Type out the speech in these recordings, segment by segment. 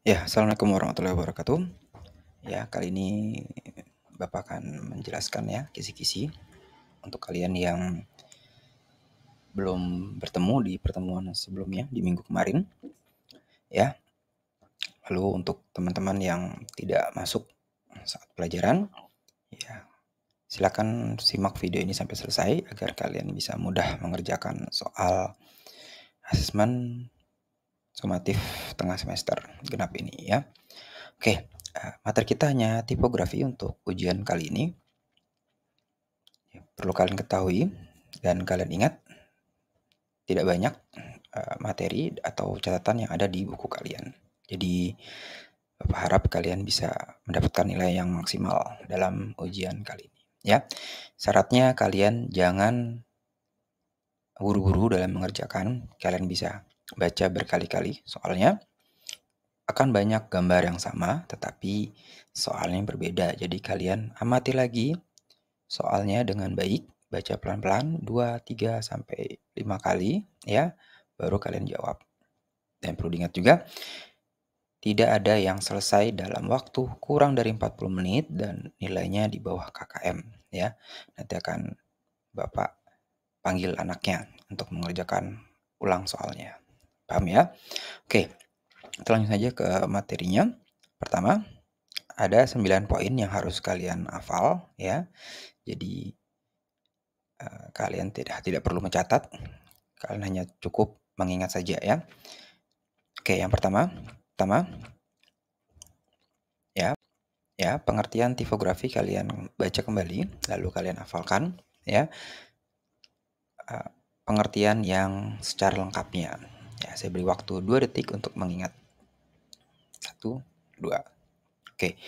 Ya, Assalamualaikum warahmatullahi wabarakatuh. Ya, kali ini Bapak akan menjelaskan ya kisi-kisi untuk kalian yang belum bertemu di pertemuan sebelumnya di minggu kemarin. Ya, lalu untuk teman-teman yang tidak masuk saat pelajaran, ya silakan simak video ini sampai selesai agar kalian bisa mudah mengerjakan soal asesmen sumatif tengah semester genap ini ya. Oke, materi kita hanya tipografi untuk ujian kali ini. Perlu kalian ketahui dan kalian ingat, tidak banyak materi atau catatan yang ada di buku kalian. Jadi Bapak harap kalian bisa mendapatkan nilai yang maksimal dalam ujian kali ini ya. Syaratnya kalian jangan buru-buru dalam mengerjakan. Kalian bisa baca berkali-kali soalnya akan banyak gambar yang sama tetapi soalnya berbeda. Jadi kalian amati lagi soalnya dengan baik, baca pelan-pelan 2, 3 sampai 5 kali ya, baru kalian jawab. Dan perlu diingat juga, tidak ada yang selesai dalam waktu kurang dari 40 menit dan nilainya di bawah KKM ya. Nanti akan Bapak panggil anaknya untuk mengerjakan ulang soalnya. Paham ya? Oke, kita lanjut saja ke materinya. Pertama, ada 9 poin yang harus kalian hafal ya. Jadi kalian tidak perlu mencatat, kalian hanya cukup mengingat saja ya. Oke, yang pertama ya, pengertian tipografi kalian baca kembali, lalu kalian hafalkan ya. Pengertian yang secara lengkapnya. Ya, saya beri waktu 2 detik untuk mengingat. 1, 2. Oke.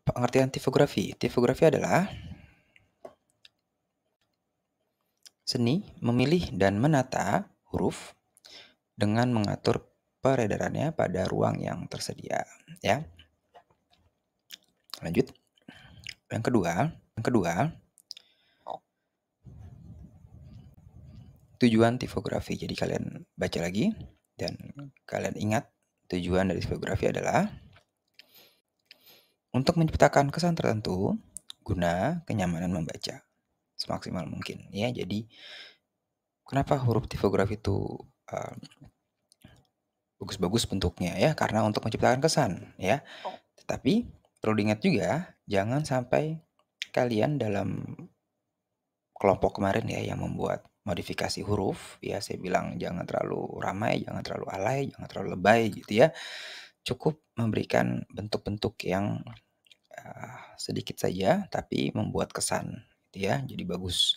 Pengertian tipografi. Tipografi adalah seni memilih dan menata huruf dengan mengatur peredarannya pada ruang yang tersedia ya. Lanjut. Yang kedua, tujuan tipografi. Jadi kalian baca lagi dan kalian ingat tujuan dari tipografi adalah untuk menciptakan kesan tertentu guna kenyamanan membaca semaksimal mungkin ya. Jadi kenapa huruf tipografi itu bagus-bagus bentuknya ya, karena untuk menciptakan kesan ya. Tetapi perlu diingat juga jangan sampai kalian dalam kelompok kemarin ya yang membuat modifikasi huruf ya, saya bilang jangan terlalu ramai, jangan terlalu alay, jangan terlalu lebay gitu ya. Cukup memberikan bentuk-bentuk yang sedikit saja tapi membuat kesan gitu ya. Jadi bagus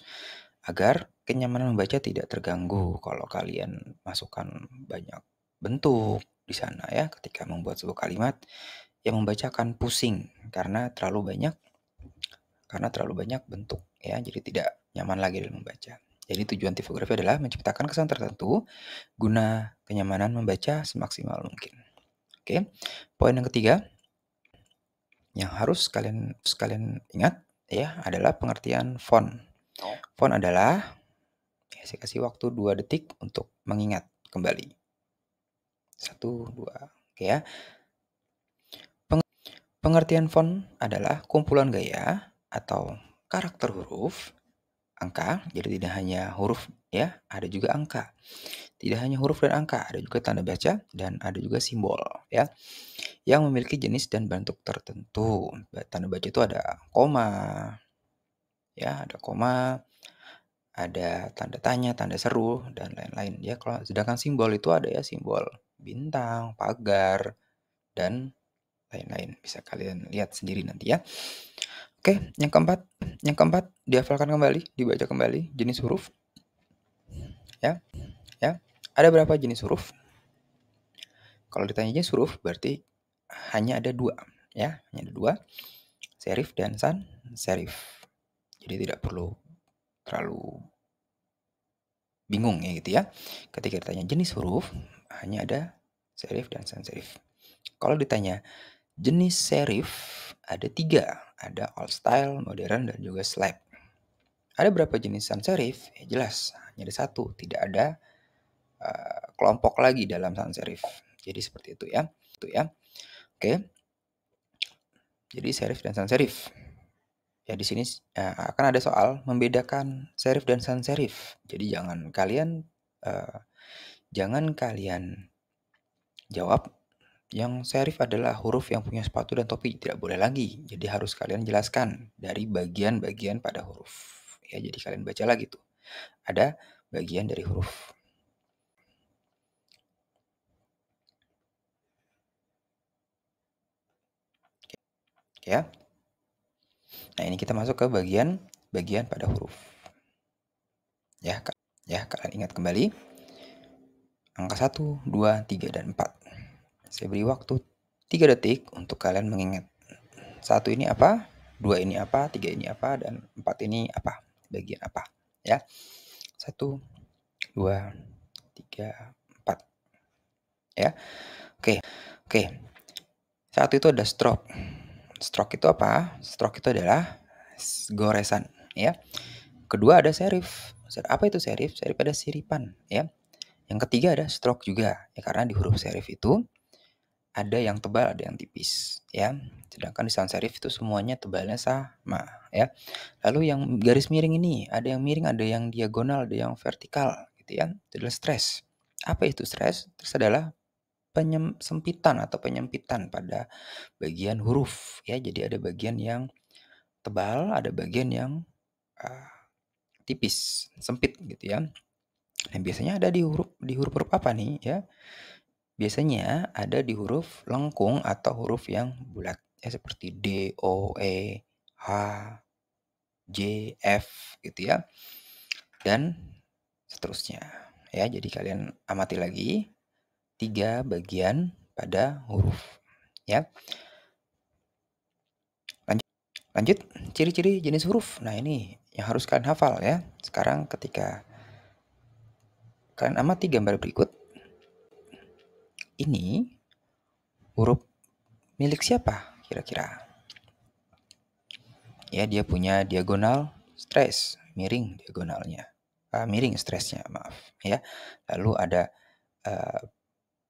agar kenyamanan membaca tidak terganggu kalau kalian masukkan banyak bentuk di sana ya. Ketika membuat sebuah kalimat yang membacakan pusing karena terlalu banyak bentuk ya, jadi tidak nyaman lagi dalam membaca. Jadi tujuan tipografi adalah menciptakan kesan tertentu guna kenyamanan membaca semaksimal mungkin. Oke. Poin yang ketiga yang harus kalian ingat ya adalah pengertian font. Font adalah ya, saya kasih waktu 2 detik untuk mengingat kembali. 1, 2. Oke ya. Pengertian font adalah kumpulan gaya atau karakter huruf, angka, jadi tidak hanya huruf ya, ada juga angka. Tidak hanya huruf dan angka, ada juga tanda baca dan ada juga simbol ya, yang memiliki jenis dan bentuk tertentu. Tanda baca itu ada koma, ya, ada koma, ada tanda tanya, tanda seru, dan lain-lain ya. Kalau sedangkan simbol itu ada ya simbol bintang, pagar, dan lain-lain. Bisa kalian lihat sendiri nanti ya. Oke, yang keempat dihafalkan kembali, dibaca kembali jenis huruf. Ya. Ada berapa jenis huruf? Kalau ditanya jenis huruf berarti hanya ada 2 ya, hanya ada 2. Serif dan sans serif. Jadi tidak perlu terlalu bingung ya gitu ya. Ketika ditanya jenis huruf hanya ada serif dan sans serif. Kalau ditanya jenis serif ada 3, ada old style, modern, dan juga slab. Ada berapa jenis sans serif? Ya jelas, hanya ada 1, tidak ada kelompok lagi dalam sans serif. Jadi seperti itu ya. gitu ya. Oke. Jadi serif dan sans serif. Ya di sini akan ada soal membedakan serif dan sans serif. Jadi eh, jangan kalian jawab yang serif adalah huruf yang punya sepatu dan topi. Tidak boleh lagi. Jadi harus kalian jelaskan dari bagian-bagian pada huruf. Ya, jadi kalian baca lagi tuh. Ada bagian dari huruf. Ya. Nah, ini kita masuk ke bagian pada huruf. Ya, kalian ingat kembali. Angka 1, 2, 3, dan 4. Saya beri waktu 3 detik untuk kalian mengingat. 1 ini apa, 2 ini apa, 3 ini apa, dan 4 ini apa, bagian apa. Ya. 1, 2, 3, 4. Ya. Oke. 1 itu ada stroke. Stroke itu apa? Stroke itu adalah goresan, ya. Kedua ada serif. Apa itu serif? Serif ada siripan, ya. Yang ketiga ada stroke juga, ya, karena di huruf serif itu ada yang tebal, ada yang tipis, ya. Sedangkan di sans serif itu semuanya tebalnya sama, ya. Lalu yang garis miring ini, ada yang miring, ada yang diagonal, ada yang vertikal, gitu ya. Itu adalah stress. Apa itu stress? Stress adalah sempitan atau penyempitan pada bagian huruf, ya. Jadi ada bagian yang tebal, ada bagian yang tipis, sempit gitu ya. Nah, biasanya ada di huruf-huruf apa nih ya? Biasanya ada di huruf lengkung atau huruf yang bulat, ya, seperti D, O, E, H, J, F gitu ya. Dan seterusnya. Ya, jadi kalian amati lagi 3 bagian pada huruf, ya. Lanjut, ciri-ciri jenis huruf. Nah, ini yang harus kalian hafal ya. Sekarang ketika kalian amati gambar berikut, ini huruf milik siapa kira-kira? Ya, dia punya diagonal stress, miring diagonalnya. Miring stressnya, maaf ya. Lalu ada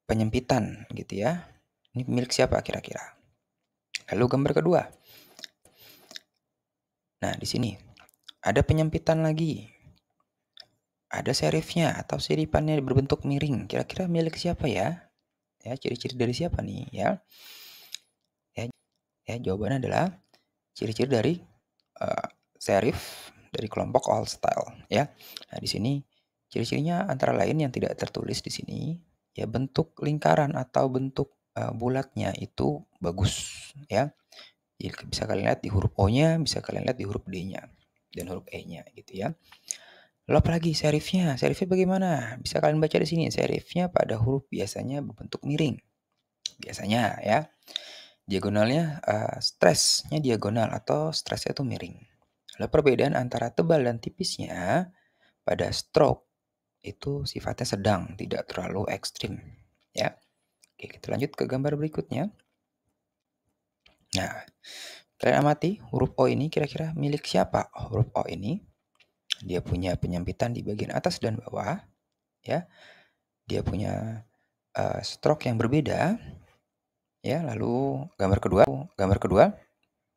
penyempitan gitu ya. Ini milik siapa kira-kira? Lalu gambar kedua. Nah, di sini ada penyempitan lagi. Ada serifnya atau siripannya berbentuk miring. Kira-kira milik siapa ya? Ya, ciri-ciri dari siapa nih ya? Ya, jawabannya adalah ciri-ciri dari serif dari kelompok all style ya. Nah, di sini ciri-cirinya antara lain yang tidak tertulis di sini ya, bentuk lingkaran atau bentuk bulatnya itu bagus ya. Jadi bisa kalian lihat di huruf O-nya, bisa kalian lihat di huruf D-nya dan huruf E-nya gitu ya. Lalu apalagi serifnya? Serifnya bagaimana? Bisa kalian baca di sini. Serifnya pada huruf biasanya berbentuk miring. Biasanya ya. Diagonalnya stressnya diagonal atau stressnya itu miring. Lalu perbedaan antara tebal dan tipisnya pada stroke itu sifatnya sedang, tidak terlalu ekstrim. Ya. Oke, kita lanjut ke gambar berikutnya. Nah, kalian amati huruf O ini kira-kira milik siapa? Huruf O ini dia punya penyempitan di bagian atas dan bawah, ya. Dia punya stroke yang berbeda, ya. Lalu gambar kedua,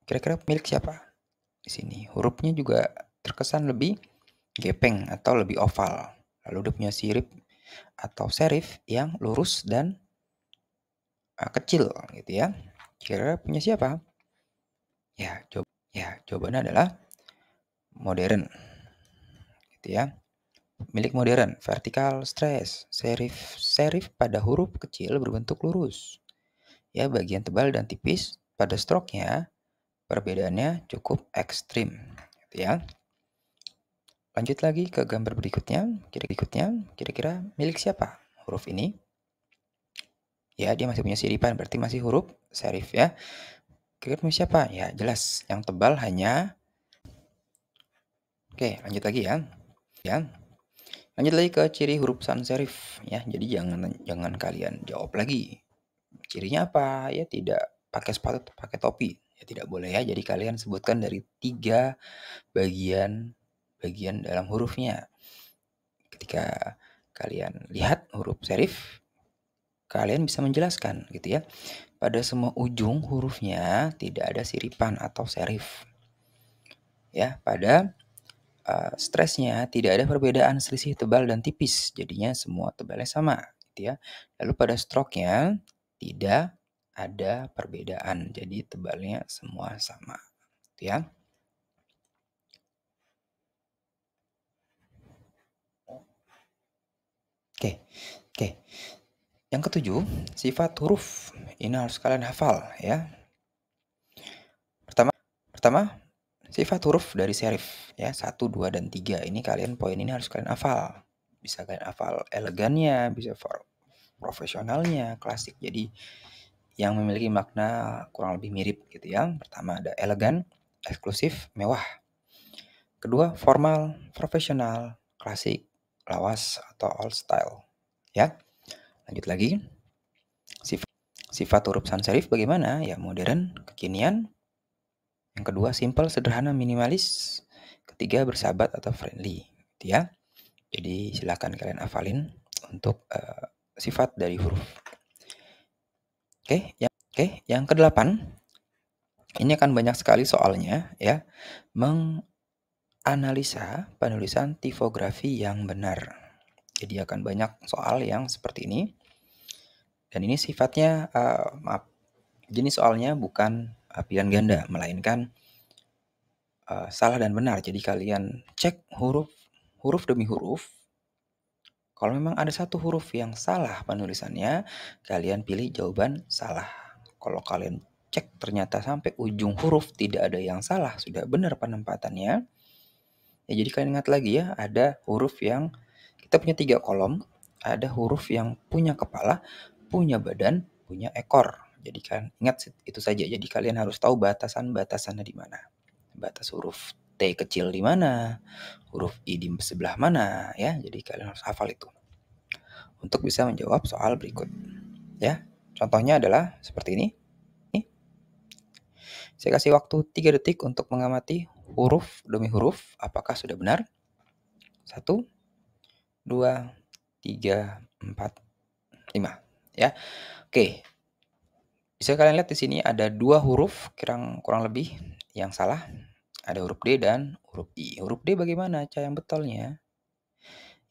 kira-kira milik siapa? Di sini hurufnya juga terkesan lebih gepeng atau lebih oval. Lalu dia punya sirip atau serif yang lurus dan kecil gitu ya. Kira-kira punya siapa? Ya, jawabannya adalah modern. Gitu ya. Milik modern, vertikal stress, serif pada huruf kecil berbentuk lurus. Ya, bagian tebal dan tipis pada stroke-nya perbedaannya cukup ekstrim. Gitu ya. Lanjut lagi ke gambar berikutnya. Kira-kira milik siapa huruf ini? Ya, dia masih punya siripan, berarti masih huruf serif ya. Kira-kira milik siapa? Ya, jelas. Yang tebal hanya... Oke, lanjut lagi ya. Lanjut lagi ke ciri huruf sans serif ya. Jadi jangan kalian jawab lagi. Cirinya apa? Ya, tidak pakai sepatu, pakai topi. Ya, tidak boleh ya. Jadi kalian sebutkan dari 3 bagian dalam hurufnya. Ketika kalian lihat huruf serif, kalian bisa menjelaskan gitu ya. Pada semua ujung hurufnya tidak ada siripan atau serif. Ya, pada stresnya tidak ada perbedaan selisih tebal dan tipis, jadinya semua tebalnya sama, gitu ya. Lalu pada stroke-nya tidak ada perbedaan, jadi tebalnya semua sama, gitu ya. Oke. Yang ketujuh, sifat huruf. Ini harus kalian hafal ya. Pertama, sifat huruf dari serif ya, 1, 2, dan 3. Ini poin ini harus kalian hafal. Bisa kalian hafal elegannya, bisa profesionalnya, klasik. Jadi yang memiliki makna kurang lebih mirip gitu ya. Pertama ada elegan, eksklusif, mewah. Kedua, formal, profesional, klasik, lawas atau old style. Ya. Lanjut lagi. Sifat huruf sans serif bagaimana? Ya modern, kekinian. Yang kedua, simple, sederhana, minimalis. Ketiga, bersahabat atau friendly. Gitu ya. Jadi silakan kalian hafalin untuk sifat dari huruf. Oke, yang kedelapan, ini akan banyak sekali soalnya ya, menganalisa penulisan tipografi yang benar. Jadi akan banyak soal yang seperti ini. Dan ini sifatnya, jenis soalnya bukan pilihan ganda, melainkan salah dan benar. Jadi kalian cek huruf demi huruf. Kalau memang ada satu huruf yang salah penulisannya, kalian pilih jawaban salah. Kalau kalian cek ternyata sampai ujung huruf tidak ada yang salah, sudah benar penempatannya. Ya, jadi kalian ingat lagi ya, ada huruf yang kita punya 3 kolom, ada huruf yang punya kepala, punya badan, punya ekor. Jadi kalian ingat itu saja. Jadi kalian harus tahu batasan-batasannya di mana. Batas huruf T kecil di mana, huruf I di sebelah mana ya. Jadi kalian harus hafal itu untuk bisa menjawab soal berikut. Ya. Contohnya adalah seperti ini. Saya kasih waktu 3 detik untuk mengamati huruf demi huruf apakah sudah benar. 1, 2, 3, 4, 5 ya. Oke. Bisa kalian lihat di sini ada 2 huruf kurang lebih yang salah. Ada huruf D dan huruf I. Huruf D bagaimana cara yang betulnya?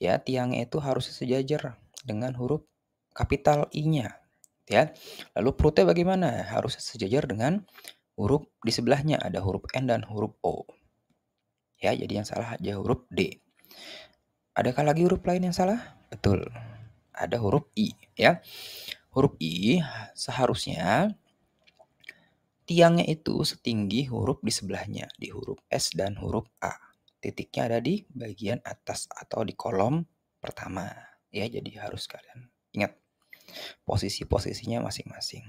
Ya, tiangnya itu harus sejajar dengan huruf kapital I-nya, ya. Lalu perutnya bagaimana? Harus sejajar dengan huruf di sebelahnya, ada huruf N dan huruf O. Ya, jadi yang salah aja huruf D. Adakah lagi huruf lain yang salah? Betul. Ada huruf I, ya. Huruf I seharusnya tiangnya itu setinggi huruf di sebelahnya, di huruf S dan huruf A. Titiknya ada di bagian atas atau di kolom pertama. Ya, jadi harus kalian ingat posisi-posisinya masing-masing.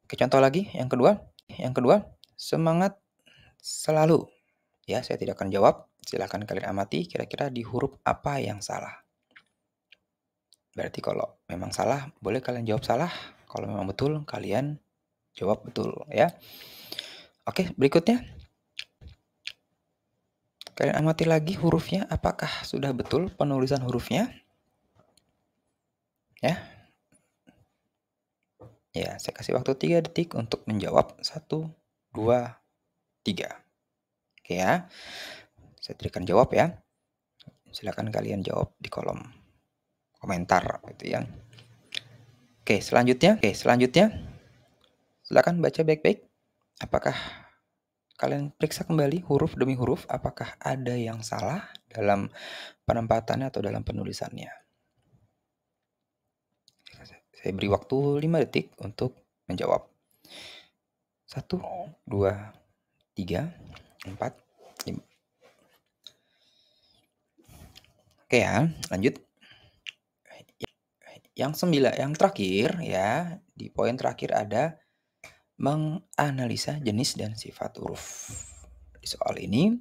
Oke, contoh lagi yang kedua. Yang kedua, semangat selalu. Ya, saya tidak akan jawab. Silakan kalian amati kira-kira di huruf apa yang salah. Berarti kalau memang salah, boleh kalian jawab salah. Kalau memang betul, kalian jawab betul ya. Oke, berikutnya. Kalian amati lagi hurufnya, apakah sudah betul penulisan hurufnya? Ya. Ya, saya kasih waktu 3 detik untuk menjawab. 1, 2, 3. Oke ya. Saya berikan jawab ya. Silakan kalian jawab di kolom komentar gitu ya. Oke, selanjutnya. Silakan baca baik-baik. Apakah kalian periksa kembali huruf demi huruf apakah ada yang salah dalam penempatannya atau dalam penulisannya. Saya beri waktu 5 detik untuk menjawab. 1, 2, 3, 4, 5. Oke ya, lanjut. Yang terakhir ya, di poin terakhir ada menganalisa jenis dan sifat huruf. Di soal ini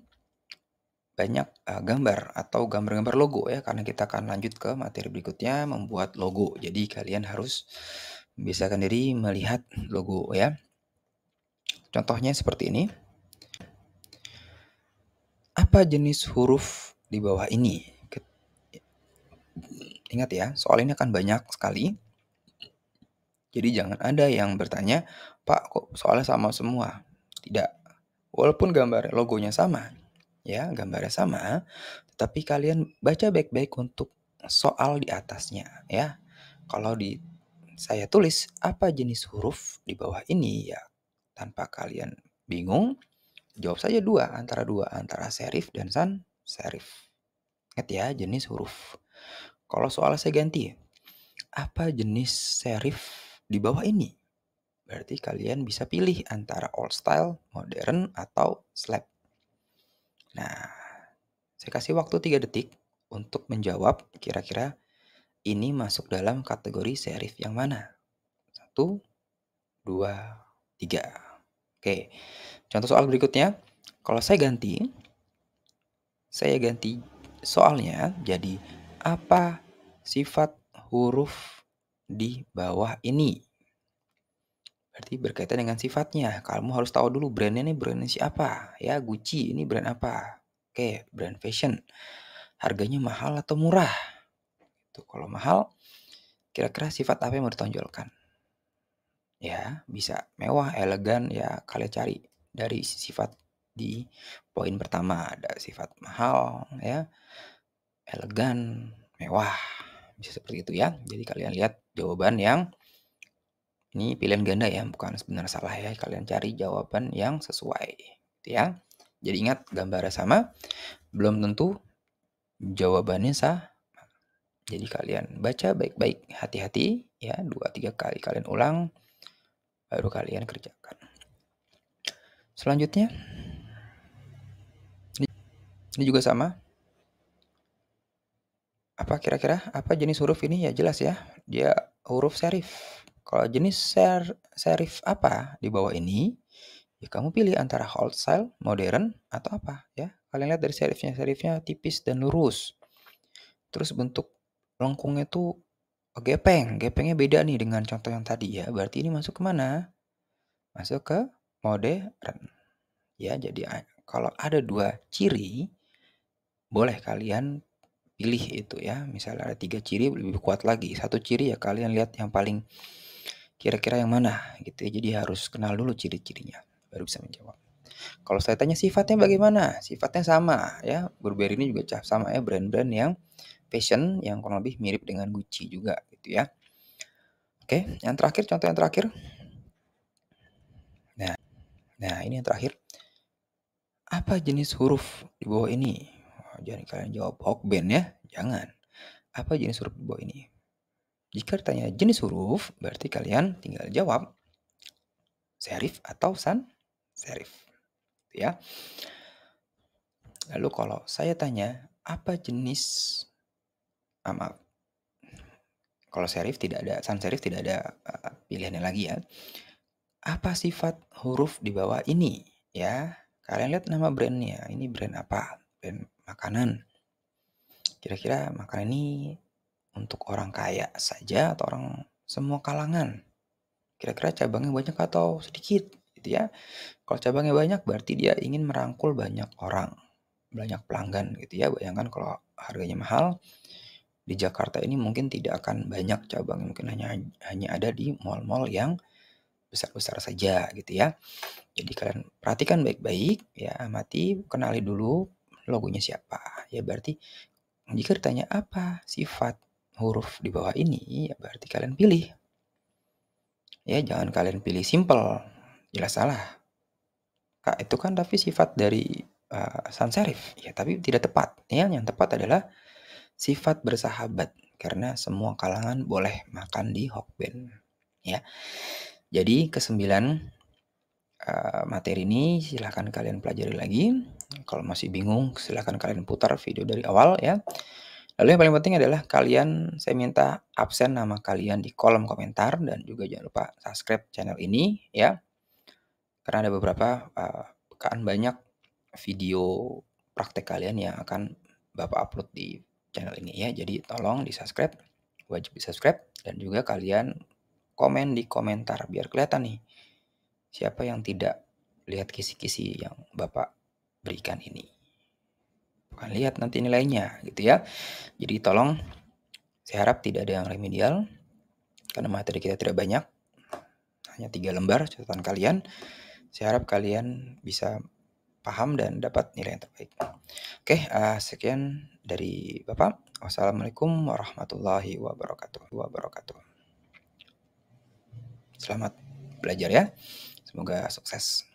banyak gambar atau gambar-gambar logo ya, karena kita akan lanjut ke materi berikutnya membuat logo. Jadi kalian harus membiasakan diri melihat logo ya. Contohnya seperti ini. Apa jenis huruf di bawah ini? Ingat ya, soal ini akan banyak sekali. Jadi jangan ada yang bertanya, "Pak, kok soalnya sama semua?" Tidak. Walaupun gambar logonya sama, ya, gambarnya sama, tetapi kalian baca baik-baik untuk soal di atasnya, ya. Kalau saya tulis apa jenis huruf di bawah ini, ya tanpa kalian bingung, jawab saja dua, antara serif dan sans serif. Ingat ya, jenis huruf. Kalau soal saya ganti, apa jenis serif di bawah ini? Berarti kalian bisa pilih antara old style, modern, atau slab. Nah, saya kasih waktu 3 detik untuk menjawab kira-kira ini masuk dalam kategori serif yang mana. 1, 2, 3. Oke, contoh soal berikutnya. Kalau saya ganti soalnya jadi apa sifat huruf di bawah ini. Berarti berkaitan dengan sifatnya. Kamu harus tahu dulu brandnya nih brandnya siapa. Ya, Gucci ini brand apa? Oke, brand fashion. Harganya mahal atau murah? Tuh, kalau mahal, kira-kira sifat apa yang mau ditonjolkan? Ya, bisa mewah, elegan, ya kalian cari dari sifat di poin pertama. Ada sifat mahal, ya, elegan, mewah. Bisa seperti itu ya. Jadi kalian lihat jawaban yang ini pilihan ganda ya, bukan benar salah ya. Kalian cari jawaban yang sesuai, gitu ya. Jadi ingat gambarnya sama, belum tentu jawabannya sah. Jadi kalian baca baik-baik, hati-hati ya, 2-3 kali kalian ulang, baru kalian kerjakan. Selanjutnya, ini juga sama. Apa kira-kira, apa jenis huruf ini? Ya jelas ya, dia huruf serif. Kalau jenis serif apa di bawah ini, ya kamu pilih antara old style, modern, atau apa ya. Kalian lihat dari serifnya tipis dan lurus. Terus bentuk lengkungnya tuh gepengnya beda nih dengan contoh yang tadi ya. Berarti ini masuk ke mana? Masuk ke modern. Ya, jadi kalau ada 2 ciri, boleh kalian pilih itu ya. Misalnya ada 3 ciri lebih kuat lagi. 1 ciri ya kalian lihat yang paling kira-kira yang mana gitu ya. Jadi harus kenal dulu ciri-cirinya baru bisa menjawab. Kalau saya tanya sifatnya bagaimana? Sifatnya sama ya. Burberry ini juga sama ya, brand-brand yang fashion yang kurang lebih mirip dengan Gucci juga gitu ya. Oke, yang terakhir, contoh yang terakhir. Nah, ini yang terakhir. Apa jenis huruf di bawah ini? Jangan kalian jawab Hokben ya, jangan. Apa jenis huruf di bawah ini? Jika ditanya jenis huruf, berarti kalian tinggal jawab serif atau sans serif, ya. Lalu kalau saya tanya apa jenis, maaf, kalau serif tidak ada, sans serif tidak ada pilihannya lagi ya. Apa sifat huruf di bawah ini? Ya, kalian lihat nama brandnya. Ini brand apa? Brand makanan. Kira-kira makanan ini untuk orang kaya saja atau orang semua kalangan? Kira-kira cabangnya banyak atau sedikit? Gitu ya. Kalau cabangnya banyak berarti dia ingin merangkul banyak orang, banyak pelanggan gitu ya. Bayangkan kalau harganya mahal, di Jakarta ini mungkin tidak akan banyak cabang, mungkin hanya ada di mall-mall yang besar-besar saja gitu ya. Jadi kalian perhatikan baik-baik ya, amati, kenali dulu logonya siapa. Ya berarti jika ditanya apa sifat huruf di bawah ini, ya berarti kalian pilih. Ya jangan kalian pilih simple, jelas salah. Kak, itu kan tapi sifat dari sans serif. Ya tapi tidak tepat. Ya, yang tepat adalah sifat bersahabat karena semua kalangan boleh makan di Hokben. Ya. Jadi kesembilan materi ini silahkan kalian pelajari lagi. Kalau masih bingung, silahkan kalian putar video dari awal ya. Lalu yang paling penting adalah saya minta absen nama kalian di kolom komentar dan juga jangan lupa subscribe channel ini ya. Karena ada beberapa akan banyak video praktek kalian yang akan Bapak upload di channel ini ya. Jadi tolong di-subscribe, wajib di-subscribe dan juga kalian komen di komentar biar kelihatan nih siapa yang tidak lihat kisi-kisi yang Bapak berikan ini. Bukan lihat nanti nilainya gitu ya. Jadi tolong, saya harap tidak ada yang remedial karena materi kita tidak banyak. hanya 3 lembar catatan kalian. Saya harap kalian bisa paham dan dapat nilai yang terbaik. Oke, sekian dari Bapak. Wassalamualaikum warahmatullahi wabarakatuh. Selamat belajar ya. Semoga sukses.